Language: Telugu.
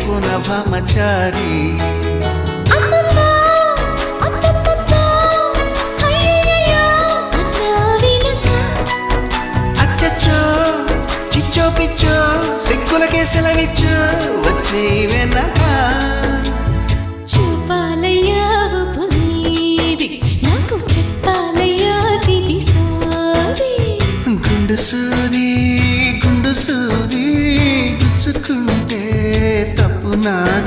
లేచిపోన భామచారి అచ్చచ్చో చిచ్చో పిచ్చో సిగ్గులకే సెలవిచ్చో వచ్చే వెనక చూపాలయ్యా పునీది నాకు చెప్పాలయ్యా తిది సోది గుండు సూది గుచ్చుకుంటే తప్పు నాది